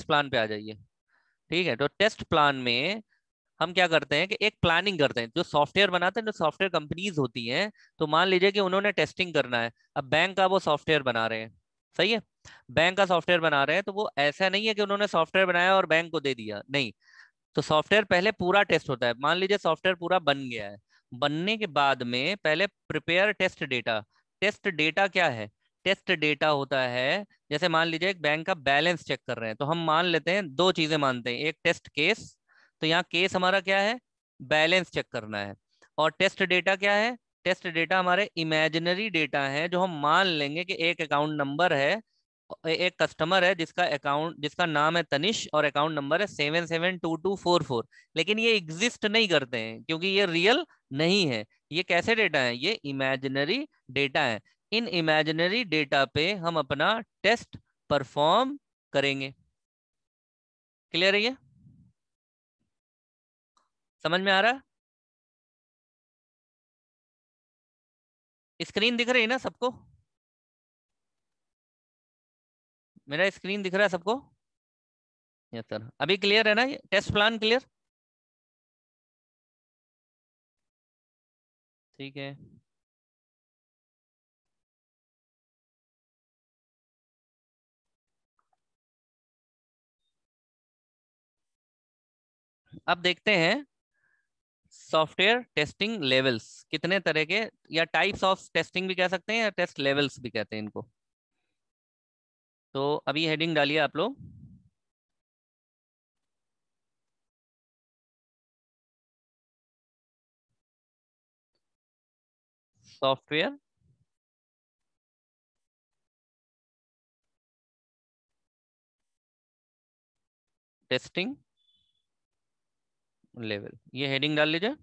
Plan पे आ जाइए। ठीक है, तो टेस्ट प्लान में हम क्या करते हैं कि एक प्लानिंग करते हैं। जो सॉफ्टवेयर बनाते हैं, जो सॉफ्टवेयर कंपनीज होती हैं, तो मान लीजिए कि उन्होंने टेस्टिंग करना है। अब बैंक का वो सॉफ्टवेयर बना रहे हैं, सही है, बैंक का सॉफ्टवेयर बना रहे हैं, तो वो ऐसा नहीं है कि उन्होंने सॉफ्टवेयर बनाया और बैंक को दे दिया, नहीं। तो सॉफ्टवेयर पहले पूरा टेस्ट होता है। मान लीजिए सॉफ्टवेयर पूरा बन गया है, बनने के बाद में पहले prepare test data. Test data क्या है? टेस्ट डेटा होता है, जैसे मान लीजिए एक बैंक का बैलेंस चेक कर रहे हैं, तो हम मान लेते हैं, दो चीजें मानते हैं, एक टेस्ट केस। तो यहाँ केस हमारा क्या है? बैलेंस चेक करना है। और टेस्ट डेटा क्या है? टेस्ट डेटा हमारे इमेजिनरी डेटा है, जो हम मान लेंगे कि एक अकाउंट नंबर है, एक कस्टमर है जिसका अकाउंट, जिसका नाम है तनिष और अकाउंट नंबर है 772244। लेकिन ये एग्जिस्ट नहीं करते हैं क्योंकि ये रियल नहीं है। ये कैसे डेटा है? ये इमेजिनरी डेटा है। इन इमेजिनरी डेटा पे हम अपना टेस्ट परफॉर्म करेंगे। क्लियर है ये? समझ में आ रहा है? स्क्रीन दिख रही है ना सबको? मेरा स्क्रीन दिख रहा है सबको? यस सर, अभी क्लियर है ना? ये टेस्ट प्लान क्लियर? ठीक है। अब देखते हैं सॉफ्टवेयर टेस्टिंग लेवल्स कितने तरह के, या टाइप्स ऑफ टेस्टिंग भी कह सकते हैं, या टेस्ट लेवल्स भी कहते हैं इनको। तो अभी हेडिंग डालिए आप लोग, सॉफ्टवेयर टेस्टिंग लेवल, ये हेडिंग डाल लीजिए।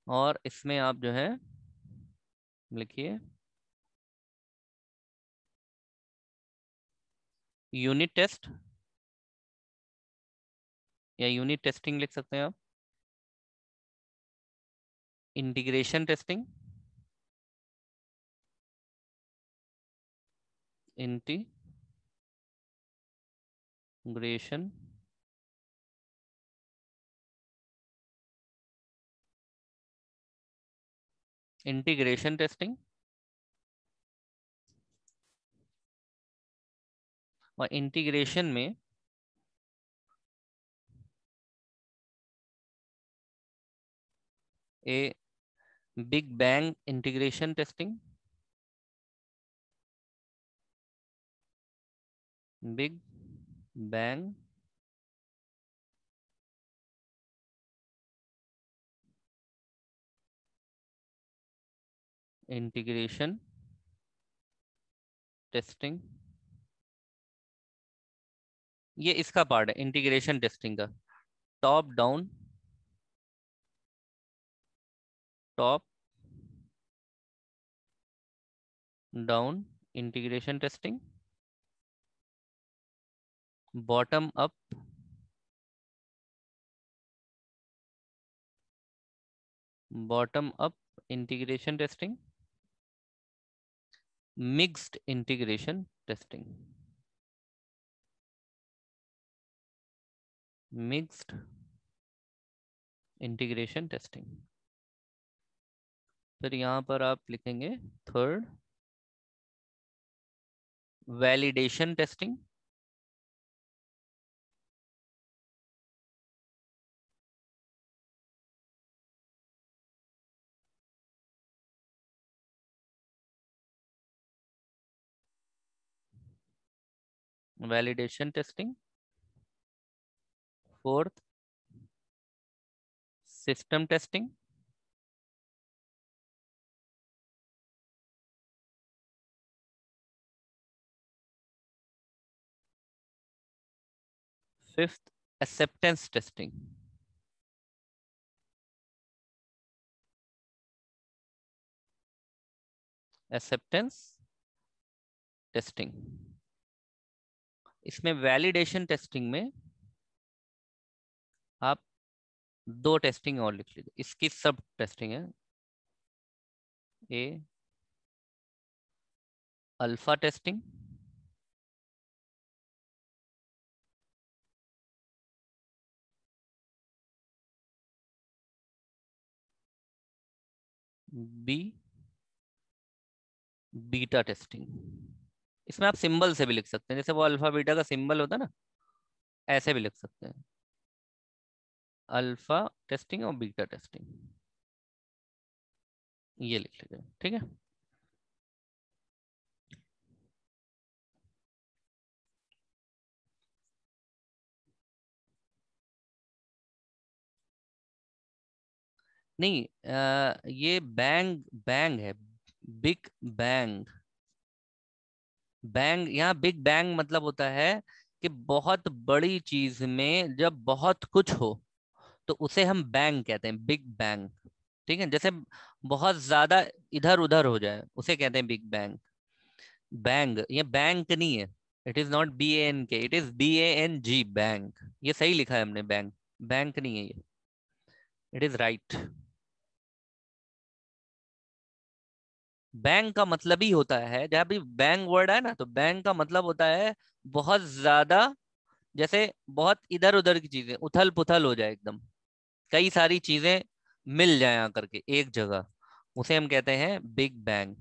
और इसमें आप जो है लिखिए यूनिट टेस्ट, या यूनिट टेस्टिंग लिख सकते हैं आप। Integration testing, integration, integration testing. और इंटीग्रेशन में a big bang integration testing, big bang integration testing. ये इसका पार्ट है इंटीग्रेशन टेस्टिंग का। Top down, top down integration testing, bottom up bottom up integration testing, mixed integration testing, mixed integration testing. फिर यहाँ पर आप लिखेंगे third, validation testing, validation testing. Fourth, system testing. Fifth, acceptance testing. Acceptance testing. इसमें validation testing में आप दो testing और लिख लीजिए, इसकी सब टेस्टिंग है। A alpha testing, B beta testing. इसमें आप सिंबल से भी लिख सकते हैं, जैसे वो अल्फा बीटा का सिंबल होता है ना, ऐसे भी लिख सकते हैं। अल्फा टेस्टिंग और बीटा टेस्टिंग, ये लिख लीजिए, ठीक है। नहीं, ये बैंग बैंग है, बिग बैंग। बैंग, यहाँ बिग बैंग मतलब होता है कि बहुत बड़ी चीज में जब बहुत कुछ हो तो उसे हम बैंग कहते हैं, बिग बैंग। ठीक है, जैसे बहुत ज्यादा इधर उधर हो जाए उसे कहते हैं बिग बैंग। बैंग, ये बैंक नहीं है। It is not BANK, it is BANG, bank. ये सही लिखा है हमने, बैंक। बैंक नहीं है ये। It is right. बैंक का मतलब ही होता है, जहाँ भी बैंक वर्ड है ना, तो बैंक का मतलब होता है बहुत ज्यादा, जैसे बहुत इधर उधर की चीजें उथल पुथल हो जाए एकदम, कई सारी चीजें मिल जाए आकर के एक जगह, उसे हम कहते हैं बिग बैंग।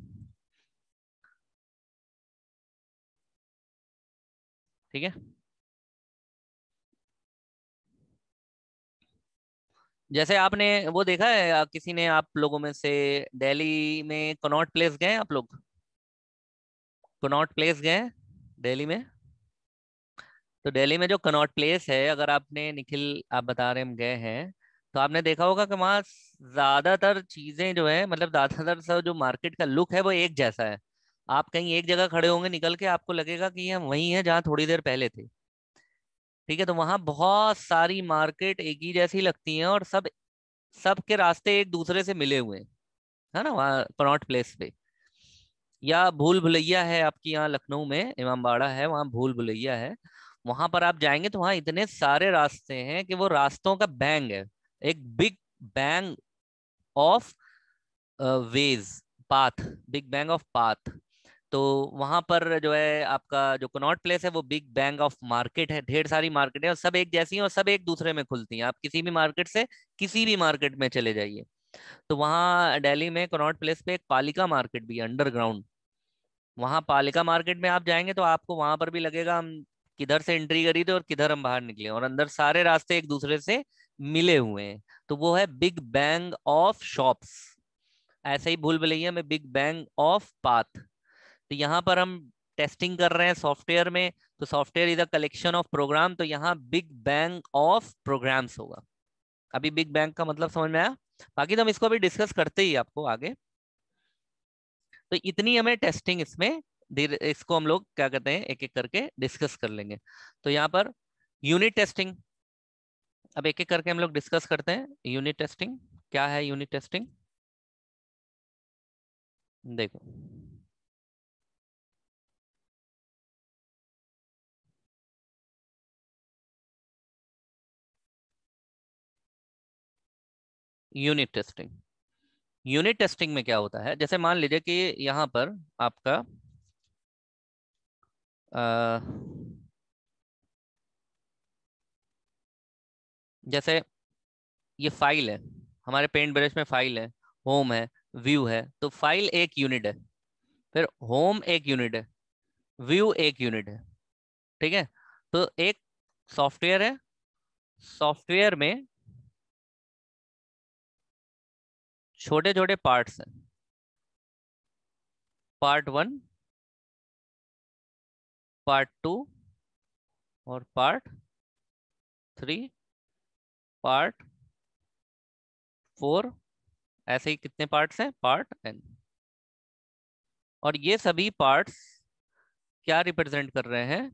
ठीक है। जैसे आपने वो देखा है, किसी ने आप लोगों में से दिल्ली में कनॉट प्लेस गए हैं आप लोग? कनॉट प्लेस गए हैं दिल्ली में? तो दिल्ली में जो कनॉट प्लेस है, अगर आपने, निखिल आप बता रहे हम गए हैं, तो आपने देखा होगा कि वहाँ ज्यादातर चीजें जो है, मतलब ज्यादातर सब जो मार्केट का लुक है वो एक जैसा है। आप कहीं एक जगह खड़े होंगे निकल के, आपको लगेगा कि हम वहीं हैं जहाँ थोड़ी देर पहले थे। ठीक है, तो वहाँ बहुत सारी मार्केट एक ही जैसी लगती हैं, और सब सब के रास्ते एक दूसरे से मिले हुए हैं, है ना, वहाँ कनॉट प्लेस पे। या भूल भुलैया है आपकी, यहाँ लखनऊ में इमामबाड़ा है, वहाँ भूल भुलैया है। वहां पर आप जाएंगे तो वहाँ इतने सारे रास्ते हैं कि वो रास्तों का बैंग है, एक big bang of ways, path, big bang of path. तो वहां पर जो है आपका जो कनॉट प्लेस है वो बिग बैंग ऑफ मार्केट है, ढेर सारी मार्केट है और सब एक जैसी हैं और सब एक दूसरे में खुलती हैं। आप किसी भी मार्केट से किसी भी मार्केट में चले जाइए। तो वहाँ दिल्ली में कनॉट प्लेस पे एक पालिका मार्केट भी है, अंडरग्राउंड। वहां पालिका मार्केट में आप जाएंगे तो आपको वहां पर भी लगेगा हम किधर से एंट्री करी थे और किधर हम बाहर निकले, और अंदर सारे रास्ते एक दूसरे से मिले हुए हैं। तो वो है बिग बैंग ऑफ शॉप्स। ऐसे ही भूल भुलैया में बिग बैंग ऑफ पाथ। तो यहाँ पर हम टेस्टिंग कर रहे हैं सॉफ्टवेयर में, तो software is a collection of program, तो यहाँ बिग बैंग ऑफ प्रोग्राम्स होगा। अभी बिग बैंग का मतलब समझ में आया? बाकी तो हम इसको अभी डिस्कस करते ही आपको आगे। तो इतनी हमें टेस्टिंग इसमें, इसको हम लोग क्या कहते हैं, एक एक करके डिस्कस कर लेंगे। तो यहाँ पर यूनिट टेस्टिंग, अब एक एक करके हम लोग डिस्कस करते हैं। यूनिट टेस्टिंग क्या है? यूनिट टेस्टिंग देखो, यूनिट टेस्टिंग, यूनिट टेस्टिंग में क्या होता है, जैसे मान लीजिए कि यहाँ पर आपका अ, जैसे ये फाइल है, हमारे पेंट ब्रश में फाइल है, होम है, व्यू है, तो फाइल एक यूनिट है, फिर होम एक यूनिट है, व्यू एक यूनिट है। ठीक है। तो एक सॉफ्टवेयर है, सॉफ्टवेयर में छोटे छोटे पार्ट्स हैं, पार्ट 1, पार्ट 2 और पार्ट 3, पार्ट 4, ऐसे ही कितने पार्ट्स हैं, पार्ट N। और ये सभी पार्ट्स क्या रिप्रेजेंट कर रहे हैं?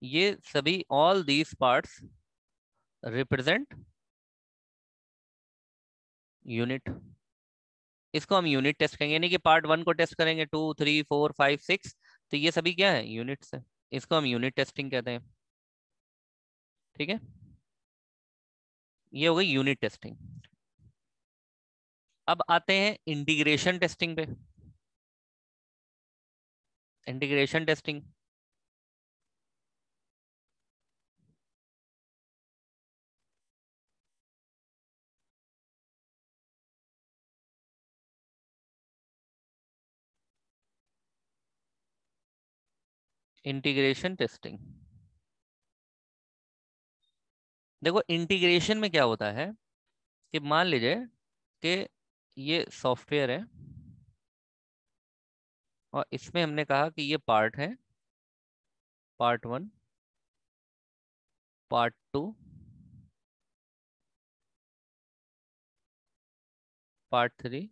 ये सभी, all these parts represent unit. इसको हम यूनिट टेस्ट कहेंगे, यानी कि पार्ट 1 को टेस्ट करेंगे, 2, 3, 4, 5, 6, तो ये सभी क्या है, यूनिट्स है। इसको हम यूनिट टेस्टिंग कहते हैं। ठीक है, ये हो गई यूनिट टेस्टिंग। अब आते हैं इंटीग्रेशन टेस्टिंग पे। Integration testing, integration testing. देखो इंटीग्रेशन में क्या होता है कि मान लीजिए कि ये सॉफ्टवेयर है और इसमें हमने कहा कि ये पार्ट है, part 1, part 2, part 3,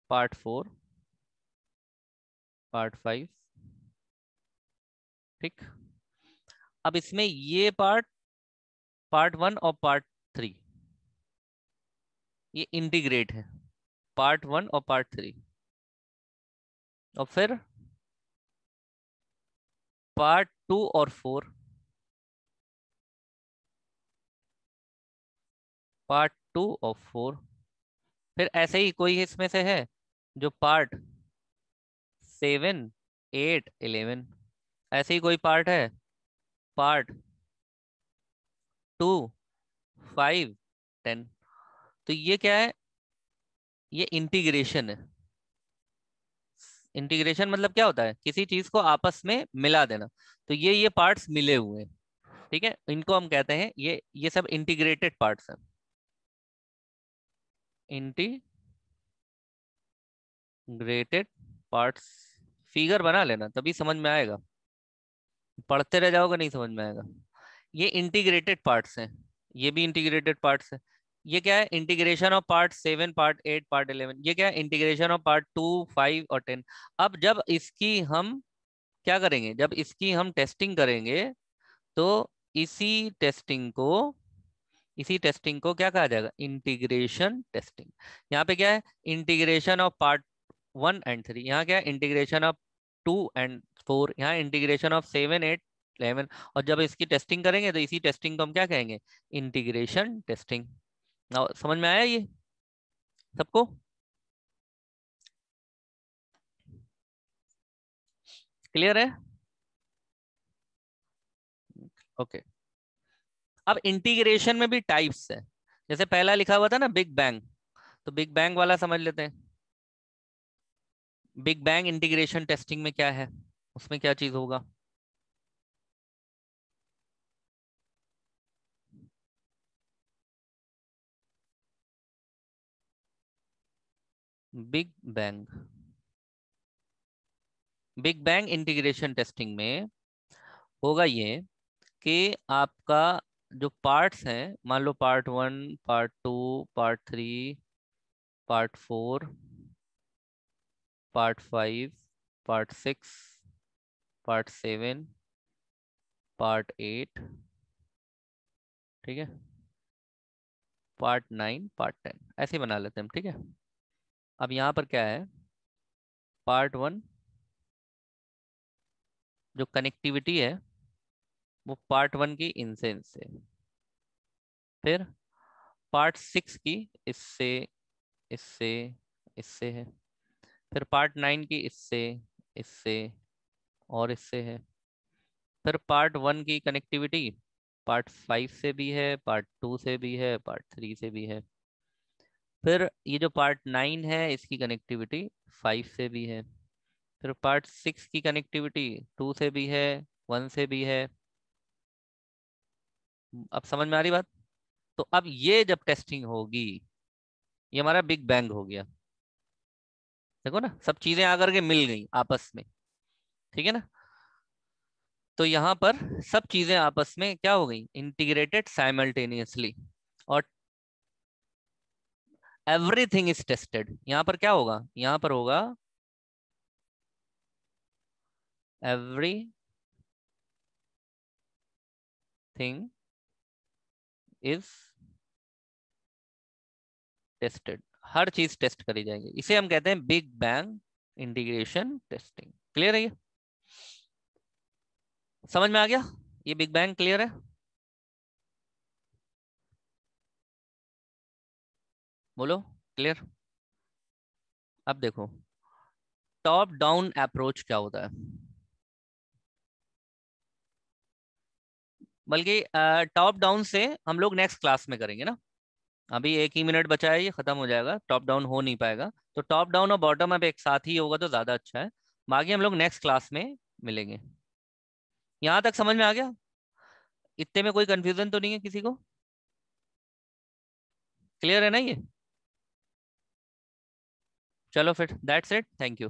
part 4, part 5। ठीक। अब इसमें ये पार्ट, पार्ट 1 और पार्ट 3 ये इंटीग्रेट है, पार्ट 1 और पार्ट 3। और फिर पार्ट 2 और 4, पार्ट 2 और 4। फिर ऐसे ही कोई इसमें से है जो पार्ट 7, 8, 11, ऐसे ही कोई पार्ट है पार्ट 2, 5, 10। तो ये क्या है, ये इंटीग्रेशन है। इंटीग्रेशन मतलब क्या होता है, किसी चीज को आपस में मिला देना। तो ये पार्ट्स मिले हुए हैं, ठीक है, इनको हम कहते हैं ये सब इंटीग्रेटेड पार्ट्स हैं। इंटीग्रेटेड पार्ट्स, फिगर बना लेना तभी समझ में आएगा, पढ़ते रह जाओगे नहीं समझ में आएगा। ये इंटीग्रेटेड पार्ट्स हैं, ये भी इंटीग्रेटेड पार्ट्स है। ये क्या है, integration of part 7, part 8, part 11। ये क्या है, इंटीग्रेशन ऑफ पार्ट 2, 5 और 10। अब जब इसकी हम क्या करेंगे, जब इसकी हम टेस्टिंग करेंगे तो इसी टेस्टिंग को इसी टेस्टिंग को क्या कहा जाएगा, इंटीग्रेशन टेस्टिंग। यहाँ पे क्या है, इंटीग्रेशन ऑफ पार्ट 1 एंड 3। यहाँ क्या है, इंटीग्रेशन ऑफ 2 एंड 4। यहाँ इंटीग्रेशन ऑफ 7, 8, 11। और जब इसकी टेस्टिंग करेंगे तो इसी टेस्टिंग को हम क्या कहेंगे, इंटीग्रेशन टेस्टिंग। समझ में आया ये सबको? क्लियर है? ओके। अब इंटीग्रेशन में भी टाइप्स है। जैसे पहला लिखा हुआ था ना बिग बैंग, तो बिग बैंग वाला समझ लेते हैं। बिग बैंग इंटीग्रेशन टेस्टिंग में क्या है, उसमें क्या चीज होगा। Big bang, big bang integration testing में होगा ये कि आपका जो पार्ट्स हैं, मान लो part 1, part 2, part 3, part 4, part 5, part 6, part 7, part 8, ठीक है, पार्ट 9, पार्ट 10, ऐसे बना लेते हैं हम, ठीक है। अब यहाँ पर क्या है, पार्ट 1 जो कनेक्टिविटी है वो पार्ट 1 की इनसेंस से, फिर पार्ट 6 की इससे, इससे, इससे है, फिर पार्ट 9 की इससे, इससे और इससे है, फिर पार्ट 1 की कनेक्टिविटी पार्ट 5 से भी है, पार्ट 2 से भी है, पार्ट 3 से भी है। फिर ये जो पार्ट 9 है इसकी कनेक्टिविटी 5 से भी है, फिर पार्ट 6 की कनेक्टिविटी 2 से भी है, 1 से भी है। अब समझ में आ रही बात? तो अब ये जब टेस्टिंग होगी, ये हमारा बिग बैंग हो गया। देखो ना, सब चीजें आकर के मिल गई आपस में, ठीक है ना। तो यहाँ पर सब चीजें आपस में क्या हो गई, इंटीग्रेटेड साइमल्टेनियसली। और एवरीथिंग इज टेस्टेड। यहाँ पर क्या होगा, यहाँ पर होगा एवरीथिंग इज टेस्टेड। हर चीज टेस्ट करी जाएगी, इसे हम कहते हैं big bang integration testing. Clear है ये? समझ में आ गया? ये बिग बैंग क्लियर है? बोलो क्लियर। अब देखो टॉप डाउन अप्रोच क्या होता है, बल्कि टॉप डाउन से हम लोग नेक्स्ट क्लास में करेंगे ना। अभी 1 ही मिनट बचा है, ये खत्म हो जाएगा, टॉप डाउन हो नहीं पाएगा। तो टॉप डाउन और बॉटम अप एक साथ ही होगा तो ज्यादा अच्छा है। बाकी हम लोग नेक्स्ट क्लास में मिलेंगे। यहाँ तक समझ में आ गया? इतने में कोई कंफ्यूजन तो नहीं है किसी को? क्लियर है ना ये? चलो फिर, दैट्स इट, थैंक यू।